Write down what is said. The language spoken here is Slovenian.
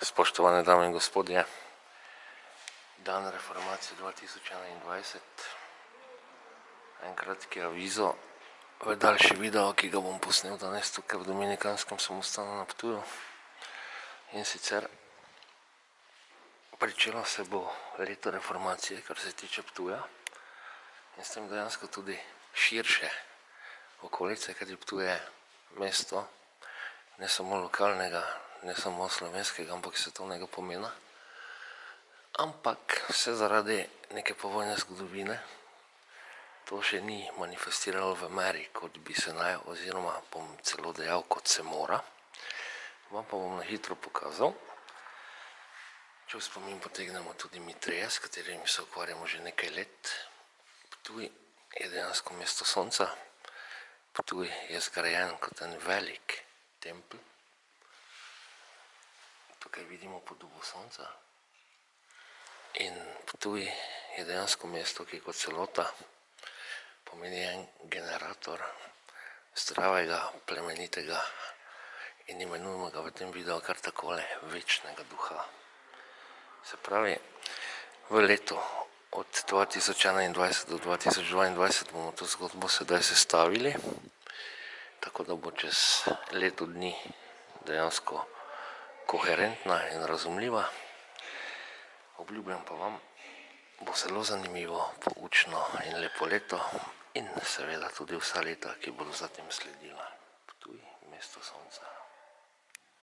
Spoštovane dame in gospodje, dan reformacije 2021, en kratki avizo, daljši video, ki ga bom posnel danes tukaj v Dominikanskem samostanu na Ptuju. In sicer pričelo se bo leto reformacije, kar se tiče Ptuja, in s tem dejansko tudi širše okolice, ker je Ptuje mesto ne samo lokalnega, ne samo slovenskega, ampak svetovnega pomena, ampak vse zaradi neke povojne zgodovine. To še ni manifestiralo v meri, kot bi se naj, oziroma bom celo dejal, kot se mora. Vam pa bom na hitro pokazal. Če v spomin potegnemo tudi mi trije, s katerimi se ukvarjamo že nekaj let. Ptuj je dejansko mesto sonca. Ptuj je zgrajen kot en velik tempelj. Tukaj vidimo podobo sonca. In Ptuj je dejansko mesto, ki kot celota pomeni en generator zdravega, plemenitega in imenujemo ga v tem videu kar takole večnega duha. Se pravi, v letu od 2021 do 2022 bomo to zgodbo sedaj sestavili, tako da bo čez leto dni dejansko koherentna in razumljiva. Obljubljam pa vam, bo zelo zanimivo, poučno in lepo leto in seveda tudi vsa leta, ki bodo zatem sledila. Ptuj, mesto sonca.